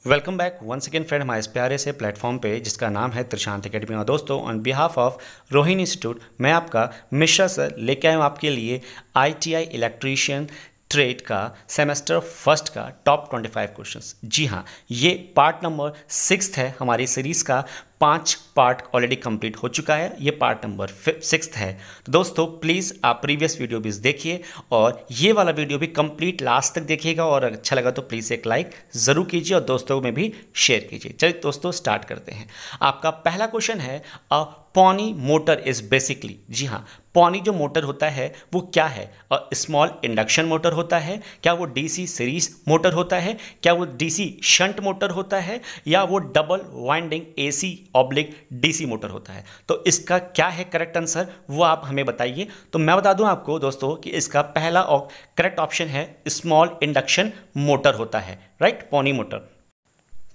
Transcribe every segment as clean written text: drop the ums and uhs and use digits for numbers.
Welcome back once again friend हमारे इस प्यारे से प्लेटफॉर्म पे जिसका नाम है त्रिशांत एकेडमी। और दोस्तों on behalf of Rohini institute मैं आपका मिश्रा सर लेके आया हूँ आपके लिए आईटीआई इलेक्ट्रीशियन ट्रेड का सेमेस्टर फर्स्ट का टॉप 25 क्वेश्चंस। जी हाँ, ये पार्ट नंबर 6 है हमारी सीरीज़ का। 5 पार्ट ऑलरेडी कंप्लीट हो चुका है, ये पार्ट नंबर 6 है। तो दोस्तों प्लीज़ आप प्रीवियस वीडियो भी देखिए और ये वाला वीडियो भी कंप्लीट लास्ट तक देखिएगा और अच्छा लगा तो प्लीज़ एक लाइक ज़रूर कीजिए और दोस्तों में भी शेयर कीजिए। चलिए दोस्तों स्टार्ट करते हैं। आपका पहला क्वेश्चन है अ पॉनी मोटर इज़ बेसिकली, जी हाँ, पॉनी जो मोटर होता है वो क्या है? स्मॉल इंडक्शन मोटर होता है? क्या वो डीसी सीरीज मोटर होता है? क्या वो डीसी शंट मोटर होता है? या वो double winding AC oblique DC motor होता है? तो इसका क्या है करेक्ट आंसर वो आप हमें बताइए। तो मैं बता दूं आपको दोस्तों कि इसका पहला और करेक्ट ऑप्शन है स्मॉल इंडक्शन मोटर होता है, राइट, पॉनी मोटर।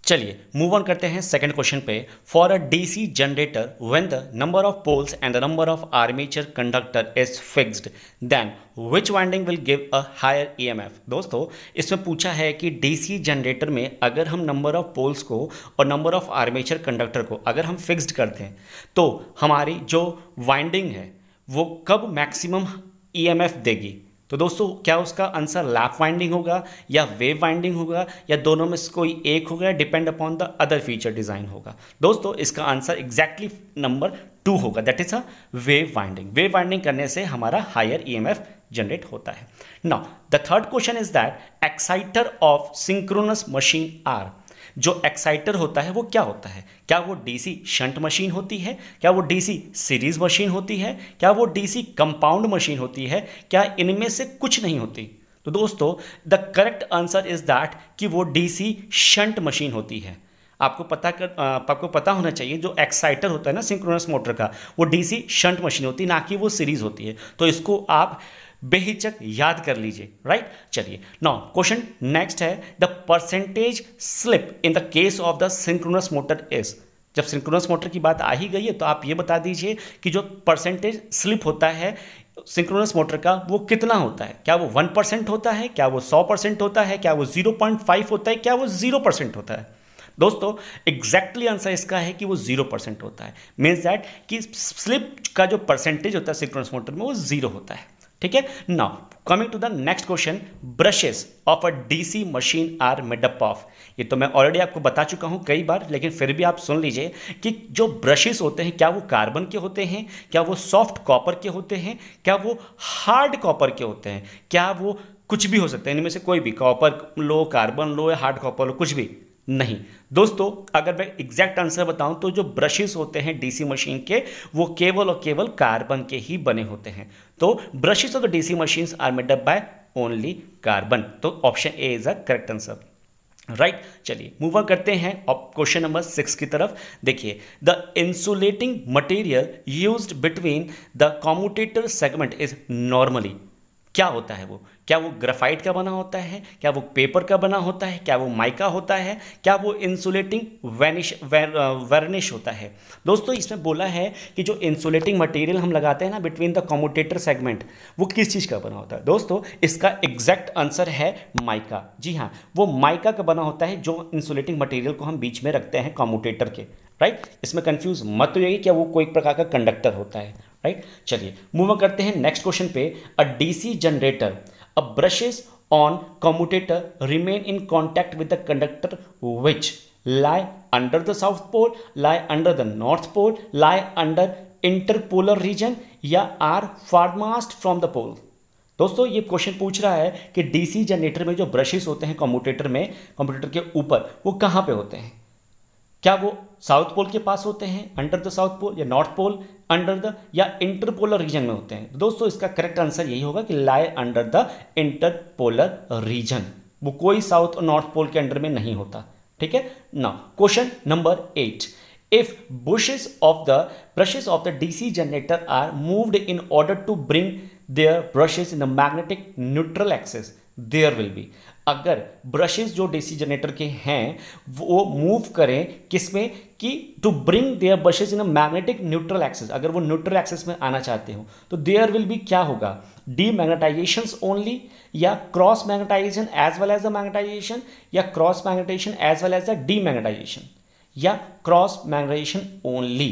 चलिए मूव ऑन करते हैं सेकंड क्वेश्चन पे। For a DC generator when the number of poles and the number of armature conductor is fixed then which winding will give a higher EMF. दोस्तों इसमें पूछा है कि DC generator में अगर हम नंबर ऑफ पोल्स को और नंबर ऑफ आर्मेचर कंडक्टर को अगर हम फिक्स्ड करते हैं तो हमारी जो वाइंडिंग है वो कब मैक्सिमम ईएमएफ देगी। तो दोस्तों क्या उसका आंसर लैप वाइंडिंग होगा या वेव वाइंडिंग होगा या दोनों में से कोई एक होगा, depend upon the other feature design होगा। दोस्तों इसका आंसर एग्जैक्टली नंबर 2 होगा, that is a wave winding. Wave winding करने से हमारा हायर ईएमएफ जनरेट होता है। Now the third question is that exciter of synchronous machine are. जो एक्साइटर होता है वो क्या होता है? क्या वो डीसी शंट मशीन होती है? क्या वो डीसी सीरीज मशीन होती है? क्या वो डीसी कंपाउंड मशीन होती है? क्या इनमें से कुछ नहीं होती? तो दोस्तों the correct answer is that कि वो डीसी शंट मशीन होती है। आपको पता होना चाहिए जो एक्साइटर होता है ना सिंक्रोनस मोटर का, वो डीसी शंट मशीन होती है, ना कि वो सीरीज होती है। तो इसको आप बेहिचक याद कर लीजिए, राइट। चलिए नाउ क्वेश्चन नेक्स्ट है the percentage slip in the case of the synchronous motor is. जब सिंक्रोनस मोटर की बात आ ही गई है तो आप ये बता दीजिए कि जो परसेंटेज स्लिप होता है सिंक्रोनस मोटर का वो कितना होता है? क्या वो 1% होता है? क्या वो 100% होता है? क्या वो 0.5 होता है? क्या वो 0% होता है? दोस्तों एग्जैक्टली आंसर इसका है कि वो 0% होता है। मीन्स दैट कि स्लिप का जो परसेंटेज होता है सिंक्रोनस मोटर में वो 0 होता है। ठीक है। Now coming to the next question, brushes of a DC machine are made up of. ये तो मैं ऑलरेडी आपको बता चुका हूं कई बार, लेकिन फिर भी आप सुन लीजिए कि जो ब्रशेस होते हैं क्या वो कार्बन के होते हैं? क्या वो सॉफ्ट कॉपर के होते हैं? क्या वो हार्ड कॉपर के होते हैं? क्या वो कुछ भी हो सकते हैं इनमें से कोई भी, कॉपर लो, कार्बन लो या हार्ड कॉपर लो, कुछ भी नहीं। दोस्तों अगर मैं एग्जैक्ट आंसर बताऊं तो जो ब्रशेस होते हैं डीसी मशीन के वो केवल और केवल कार्बन के ही बने होते हैं। तो brushes of the DC machines are made up by only carbon. तो option A is a correct answer, right. चलिए मूव ऑन करते हैं क्वेश्चन नंबर 6 की तरफ। देखिए the insulating material used between the commutator segment is normally. क्या होता है वो? क्या वो ग्राफाइट का बना होता है? क्या वो पेपर का बना होता है? क्या वो माइका होता है? क्या वो इंसुलेटिंग वार्निश होता है? दोस्तों इसमें बोला है कि जो इंसुलेटिंग मटेरियल हम लगाते हैं ना बिटवीन द कम्यूटेटर सेगमेंट, वो किस चीज़ का बना होता है? दोस्तों इसका एग्जैक्ट आंसर है माइका। जी हाँ, वो माइका का बना होता है जो इंसुलेटिंग मटेरियल को हम बीच में रखते हैं कम्यूटेटर के, राइट। इसमें कंफ्यूज मत होइए क्या वो कोई प्रकार का कंडक्टर होता है, राइट। चलिए मूव करते हैं नेक्स्ट क्वेश्चन पे। अ DC generator, a brushes on commutator remain in contact with the conductor which lie under the south pole, lie under the north pole, lie under interpolar region या are farthest from the pole। दोस्तों ये question पूछ रहा है कि DC generator में जो brushes होते हैं कम्यूटेटर में, कम्यूटेटर के ऊपर, वो कहाँ पे होते हैं? क्या वो साउथ पोल के पास होते हैं, अंडर द साउथ पोल, या नॉर्थ पोल अंडर द, या इंटरपोलर रीजन में होते हैं? दोस्तों इसका करेक्ट आंसर यही होगा कि लाई अंडर द इंटरपोलर रीजन। वो कोई साउथ और नॉर्थ पोल के अंडर में नहीं होता। ठीक है। Now question number 8, if brushes of the DC generator are moved in order to bring their brushes in the magnetic neutral axis there will be, अगर ब्रशेस जो डीसी जनरेटर के हैं वो मूव करें किसमें कि to bring their brushes in a magnetic neutral axis, अगर वो न्यूट्रल एक्सिस में आना चाहते हो तो देयर विल बी क्या होगा, डीमैग्नेटाइजेशंस ओनली, या cross magnetisation as well as the magnetisation, या cross magnetisation as well as the demagnetisation, या क्रॉस मैग्नेटाइजेशन ओनली।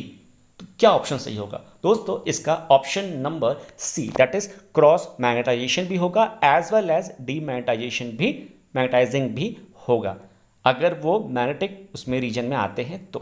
तो क्या ऑप्शन सही होगा दोस्तों, इसका option number C, that is cross magnetisation भी होगा एज वेल एज डीमैग्नेटाइजेशन भी, मैग्नेटाइजिंग भी होगा अगर वो मैग्नेटिक उसमें रीजन में आते हैं तो।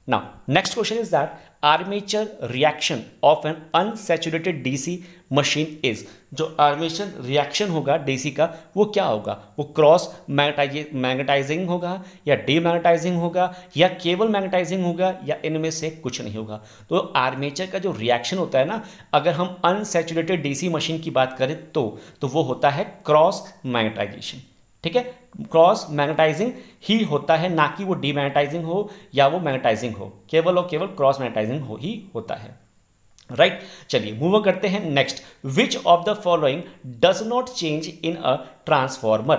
Now next question is that armature reaction of N unsaturated DC machine is, जो आर्मेचर रिएक्शन होगा डीसी का वो क्या होगा, वो क्रॉस मैग्नेटाइजिंग होगा या डीमैग्नेटाइजिंग होगा या केवल मैग्नेटाइजिंग होगा या इनमें से कुछ नहीं होगा। तो आर्मेचर का जो रिएक्शन होता है ना, अगर हम अनसैचुरेटेड डीसी मशीन की बात करें तो वो होता है क्रॉस मैग्नेटाइजेशन, ठीक है, क्रॉस मैग्नेटाइजिंग ही होता है, ना कि वो डीमैग्नेटाइजिंग हो या वो मैग्नेटाइजिंग हो, केवल और केवल क्रॉस मैग्नेटाइजिंग हो ही होता है, राइट। चलिए मूव करते हैं next, which of the following does not change in a transformer,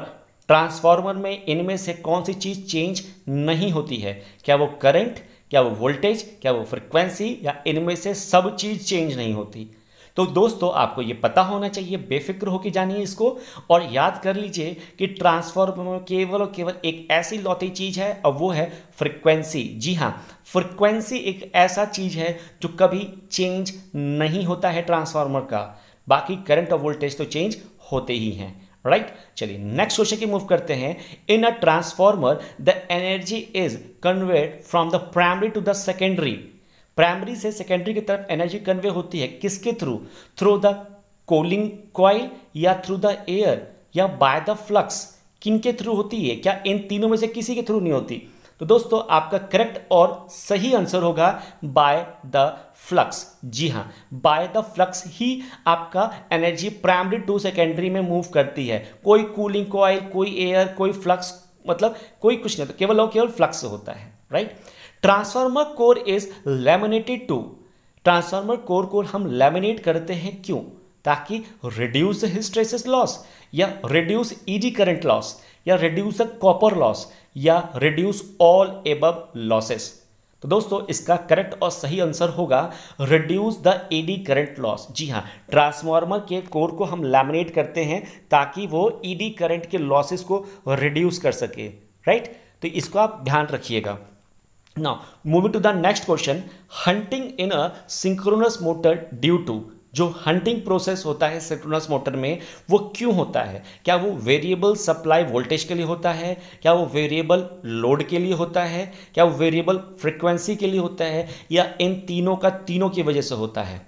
transformer में इनमें से कौन सी चीज चेंज नहीं होती है, क्या वो करंट, क्या वो वोल्टेज, क्या वो फ्रिक्वेंसी, या इनमें से सब चीज चेंज नहीं होती। तो दोस्तों आपको ये पता होना चाहिए, बेफिक्र होकर जानिए इसको और याद कर लीजिए कि ट्रांसफॉर्मर में केवल और केवल एक ऐसी लौती चीज है और वो है फ्रिक्वेंसी। जी हाँ, फ्रिक्वेंसी एक ऐसा चीज है जो कभी चेंज नहीं होता है ट्रांसफार्मर का, बाकी करंट और वोल्टेज तो चेंज होते ही हैं, राइट। चलिए नेक्स्ट क्वेश्चन की मूव करते हैं। In a transformer the energy is convert from the primary to the secondary, primary से सेकेंडरी की तरफ एनर्जी कन्वे होती है किसके through, through the cooling coil या थ्रू द एयर या बाय द फ्लक्स, किनके थ्रू होती है, क्या इन तीनों में से किसी के थ्रू नहीं होती। तो दोस्तों आपका करेक्ट और सही आंसर होगा बाय द फ्लक्स। जी हाँ, बाय द फ्लक्स ही आपका एनर्जी प्राइमरी टू सेकेंडरी में मूव करती है, कोई कूलिंग कॉइल, कोई एयर, कोई फ्लक्स, मतलब कोई कुछ नहीं, तो केवल और केवल फ्लक्स होता है, right. Transformer core is laminated to, transformer core को हम लैमिनेट करते हैं क्यों, ताकि रिड्यूस हिस्टैरिसीस लॉस या रिड्यूस ईडी करंट लॉस या रिड्यूस कॉपर लॉस या रिड्यूस ऑल एबव लॉसेस। तो दोस्तों इसका करेक्ट और सही आंसर होगा reduce the eddy current loss. जी हाँ, ट्रांसफार्मर के कोर को हम लैमिनेट करते हैं ताकि वो ईडी करंट के लॉसेस को रिड्यूस कर सके, राइट। तो इसको आप ध्यान रखिएगा। Now, moving to the next question, hunting in a synchronous motor due to, जो हंटिंग प्रोसेस होता है सिंक्रोनस मोटर में वो क्यों होता है, क्या वो वेरिएबल सप्लाई वोल्टेज के लिए होता है, क्या वो वेरिएबल लोड के लिए होता है, क्या वो वेरिएबल फ्रीक्वेंसी के लिए होता है, या इन तीनों का तीनों की वजह से होता है।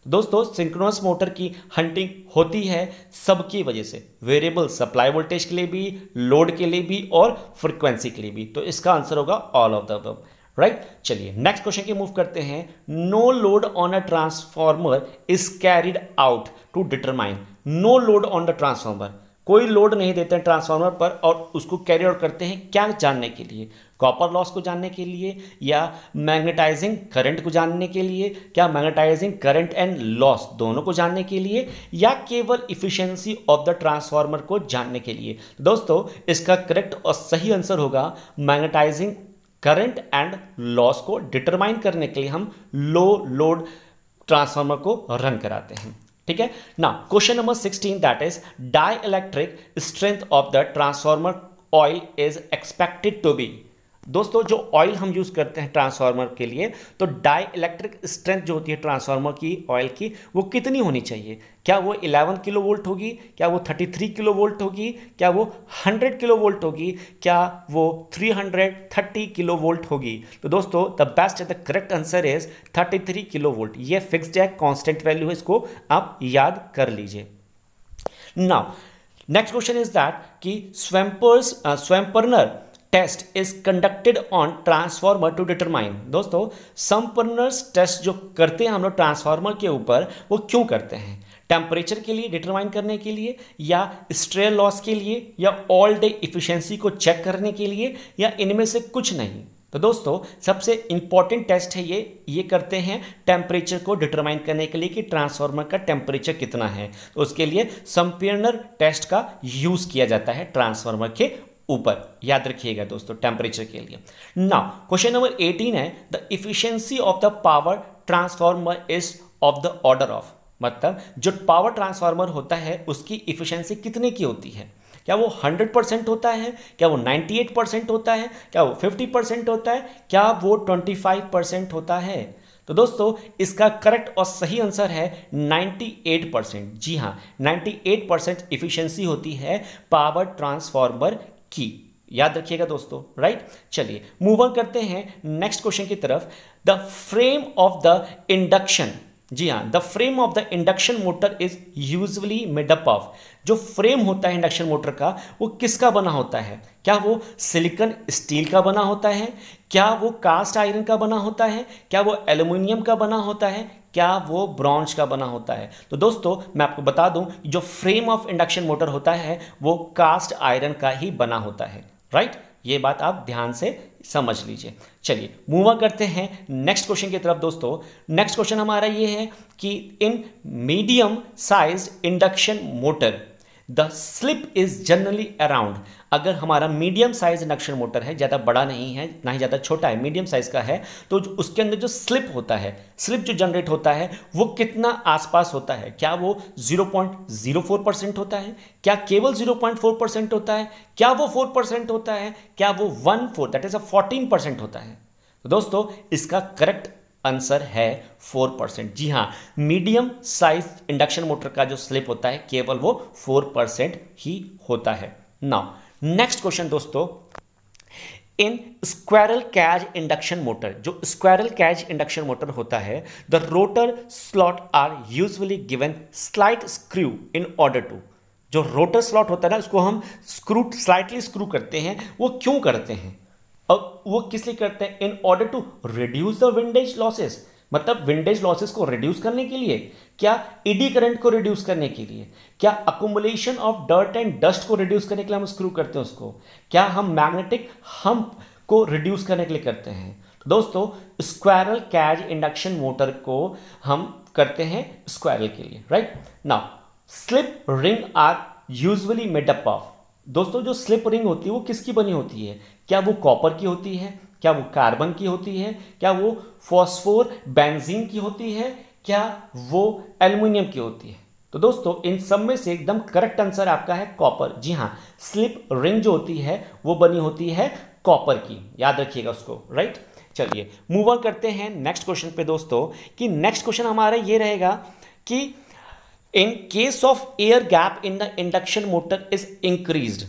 दोस्तों सिंक्रोनस मोटर की हंटिंग होती है सबकी वजह से, वेरिएबल सप्लाई वोल्टेज के लिए भी, लोड के लिए भी और फ्रीक्वेंसी के लिए भी। तो इसका आंसर होगा all of the above, right. चलिए नेक्स्ट क्वेश्चन की मूव करते हैं। No load on a transformer is carried out to determine, no load on the transformer, कोई लोड नहीं देते हैं ट्रांसफार्मर पर और उसको कैरी आउट करते हैं क्या जानने के लिए, कॉपर लॉस को जानने के लिए या मैग्नेटाइजिंग करंट को जानने के लिए, क्या मैग्नेटाइजिंग करंट एंड लॉस दोनों को जानने के लिए, या केवल इफिशिएंसी ऑफ द ट्रांसफार्मर को जानने के लिए। दोस्तों इसका करेक्ट और सही आंसर होगा मैग्नेटाइजिंग करंट एंड लॉस को डिटरमाइन करने के लिए हम लो लोड ट्रांसफार्मर को रन कराते हैं, ठीक है ना। Question number 16 that is dielectric strength of the transformer oil is expected to be. दोस्तों जो ऑयल हम यूज करते हैं ट्रांसफार्मर के लिए, तो डाई इलेक्ट्रिक स्ट्रेंथ जो होती है ट्रांसफार्मर की ऑयल की वो कितनी होनी चाहिए, क्या वो 11 किलो वोल्ट होगी, क्या वो 33 किलो वोल्ट होगी, क्या वो 100 किलो वोल्ट होगी, क्या वो 330 किलो वोल्ट होगी। तो दोस्तों the best the correct answer is 33 kilo volt. ये फिक्स्ड है, कांस्टेंट वैल्यू है, इसको आप याद कर लीजिए। Now next question is that कि Sumpner test is conducted on transformer to determine. दोस्तों स्वैम्पर्नर्स टेस्ट जो करते हैं हम लोग ट्रांसफार्मर के ऊपर वो क्यों करते हैं, टेम्परेचर के लिए डिटरमाइन करने के लिए, या स्ट्रेन लॉस के लिए, या ऑल डे इफिशिएंसी को चेक करने के लिए, या इनमें से कुछ नहीं। तो दोस्तों सबसे इंपॉर्टेंट टेस्ट है ये करते हैं टेम्परेचर को डिटरमाइन करने के लिए कि ट्रांसफार्मर का टेम्परेचर कितना है। तो उसके लिए संपीड़न टेस्ट का यूज किया जाता है ट्रांसफार्मर के ऊपर, याद रखिएगा दोस्तों, टेम्परेचर के लिए। नाउ क्वेश्चन नंबर 18 है the efficiency of the power transformer is of the order of, मतलब जो पावर ट्रांसफार्मर होता है उसकी इफिशियंसी कितने की होती है? क्या वो 100% होता है? क्या वो 98% होता है? क्या वो 50% होता है? क्या वो 25% होता है? तो दोस्तों इसका करेक्ट और सही आंसर है 98%। जी हाँ, 98% इफिशियंसी होती है पावर ट्रांसफार्मर की, याद रखिएगा दोस्तों, राइट। चलिए मूव ऑन करते हैं नेक्स्ट क्वेश्चन की तरफ। The frame of the induction, जी हाँ, the frame of the induction motor is usually made up of, जो फ्रेम होता है इंडक्शन मोटर का वो किसका बना होता है? क्या वो सिलिकॉन स्टील का बना होता है? क्या वो कास्ट आयरन का बना होता है? क्या वो एल्युमिनियम का बना होता है? क्या वो ब्रॉन्ज का बना होता है? तो दोस्तों मैं आपको बता दूं, जो फ्रेम ऑफ इंडक्शन मोटर होता है वो कास्ट आयरन का ही बना होता है, राइट। ये बात आप ध्यान से समझ लीजिए। चलिए मूव ऑन करते हैं नेक्स्ट क्वेश्चन की तरफ। दोस्तों नेक्स्ट क्वेश्चन हमारा ये है कि in medium sized induction motor the slip is generally around, अगर हमारा मीडियम साइज इंडक्शन मोटर है, ज़्यादा बड़ा नहीं है ना ही ज़्यादा छोटा है, मीडियम साइज का है, तो उसके अंदर जो स्लिप होता है, स्लिप जो जनरेट होता है वो कितना आसपास होता है? क्या वो 0.04% होता है? क्या केवल 0.4% होता है? क्या वो 4% होता है? क्या वो 1/4 दैट इज 14% होता है? तो दोस्तों इसका करेक्ट आंसर है 4%। जी हाँ, मीडियम साइज इंडक्शन मोटर का जो स्लिप होता है केवल वो 4% ही होता है। नाउ नेक्स्ट क्वेश्चन दोस्तों, in squirrel cage induction motor, जो स्क्वायरल कैज इंडक्शन मोटर होता है, the rotor slot are usually given slight screw in order to, जो रोटर स्लॉट होता है ना उसको हम स्लाइटली स्क्रू करते हैं, वो क्यों करते हैं और वो किस लिए करते हैं? In order to reduce the windage losses, मतलब विंडेज लॉसेस को रिड्यूस करने के लिए, क्या एडी करंट को रिड्यूस करने के लिए, क्या accumulation of dirt and dust को रिड्यूस करने के लिए हम स्क्रू करते हैं उसको, क्या हम मैग्नेटिक हम्प को रिड्यूस करने के लिए करते हैं? तो दोस्तों स्क्वायरल कैज इंडक्शन मोटर को हम करते हैं स्क्वायरल के लिए, right. Now slip ring are usually made up of, दोस्तों जो स्लिप रिंग होती है वो किसकी बनी होती है? क्या वो कॉपर की होती है? क्या वो कार्बन की होती है? क्या वो फॉस्फोर बेंजीन की होती है? क्या वो एल्युमिनियम की होती है? तो दोस्तों इन सब में से एकदम करेक्ट आंसर आपका है कॉपर। जी हाँ, स्लिप रिंग जो होती है वो बनी होती है कॉपर की, याद रखिएगा उसको, राइट। चलिए मूव ऑन करते हैं नेक्स्ट क्वेश्चन पे दोस्तों, कि नेक्स्ट क्वेश्चन हमारा ये रहेगा कि in case of air gap in the induction motor is increased,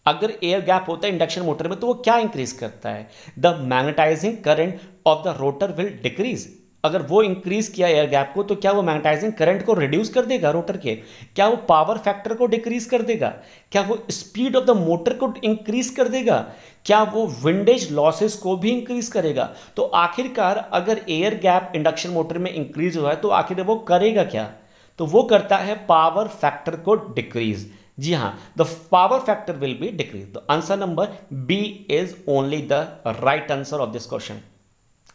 अगर एयर गैप होता है इंडक्शन मोटर में तो वो क्या इंक्रीज करता है? The magnetising current of the rotor will decrease, अगर वो इंक्रीज किया एयर गैप को तो क्या वो मैग्नेटाइजिंग करंट को रिड्यूस कर देगा रोटर के? क्या वो पावर फैक्टर को डिक्रीज कर देगा? क्या वो स्पीड ऑफ द मोटर को इंक्रीज कर देगा? क्या वो विंडेज लॉसेस को भी इंक्रीज करेगा? तो आखिरकार अगर एयर गैप इंडक्शन मोटर में इंक्रीज हुआ है तो आखिर वो करेगा क्या? तो वो करता है पावर फैक्टर को डिक्रीज। जी हाँ, the power factor will be decrease. The answer number B is only the right answer of this question.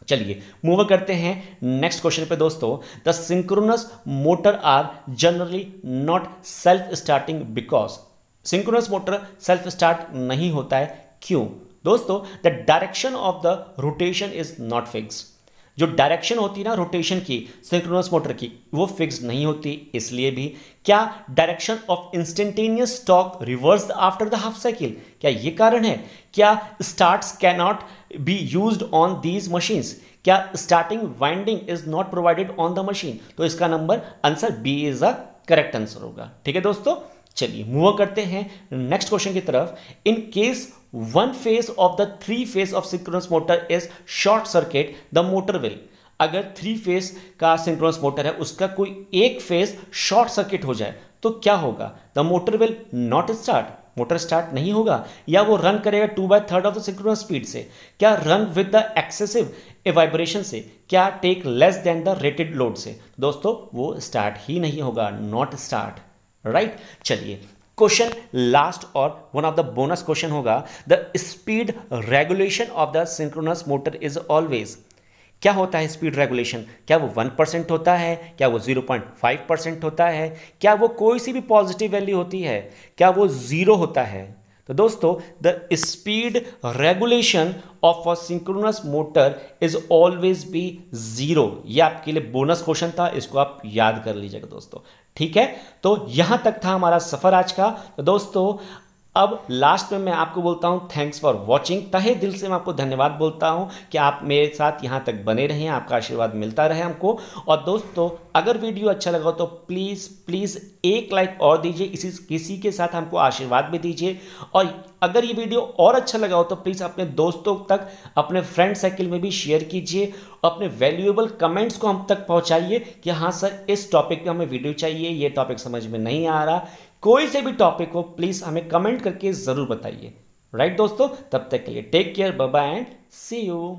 चलिए मूव करते हैं नेक्स्ट क्वेश्चन पे दोस्तों। The synchronous motor are generally not self starting because, synchronous motor self start नहीं होता है, क्यों? दोस्तों the direction of the rotation is not fixed, जो डायरेक्शन होती है ना रोटेशन की सिंक्रोनस मोटर की वो फिक्स नहीं होती, इसलिए भी। क्या direction of instantaneous torque reverse after the half cycle, क्या ये कारण है? क्या starts can not be used on these machines, क्या starting winding is not provided on the machine? तो इसका number answer B is the correct answer होगा। ठीक है दोस्तों, चलिए मूव करते हैं नेक्स्ट क्वेश्चन की तरफ। In case one phase of the three phase of synchronous motor is short circuit the motor will, अगर थ्री फेज का सिंक्रोनस मोटर है उसका कोई एक फेज शॉर्ट सर्किट हो जाए तो क्या होगा? The motor will not start, motor start नहीं होगा, या वो रन करेगा 2/3 ऑफ द सिंक्रोनस स्पीड से, क्या run with the excessive vibration से, क्या take less than the rated load से? दोस्तों वो स्टार्ट ही नहीं होगा, नॉट स्टार्ट, राइट। चलिए क्वेश्चन लास्ट और one of the bonus question होगा, the speed regulation of the synchronous motor is always. क्या होता है स्पीड रेगुलेशन? क्या वो 1% होता है? क्या वो 0.5% होता है? क्या वो कोई सी भी पॉजिटिव वैल्यू होती है? क्या वो जीरो होता है? तो दोस्तों, the speed regulation of a synchronous motor is always be zero. ये आपके लिए बोनस क्वेश्चन था, इसको आप याद कर लीजिएगा दोस्तों। ठीक है, तो यहां तक था हमारा सफर आज का। तो दोस्तों, अब लास्ट में मैं आपको बोलता हूं थैंक्स फॉर वॉचिंग। तहे दिल से मैं आपको धन्यवाद बोलता हूं कि आप मेरे साथ यहां तक बने रहें, आपका आशीर्वाद मिलता रहे हमको। और दोस्तों, अगर वीडियो अच्छा लगा तो प्लीज़ प्लीज़ एक लाइक और दीजिए, किसी के साथ हमको आशीर्वाद भी दीजिए। और अगर ये वीडियो और अच्छा लगा हो तो प्लीज़ अपने दोस्तों तक, अपने फ्रेंड सर्किल में भी शेयर कीजिए। अपने वैल्यूएबल कमेंट्स को हम तक पहुंचाइए कि हाँ सर, इस टॉपिक पे हमें वीडियो चाहिए, ये टॉपिक समझ में नहीं आ रहा। कोई से भी टॉपिक हो प्लीज हमें कमेंट करके जरूर बताइए। राइट दोस्तों, तब तक के लिए take care, bye bye and see you.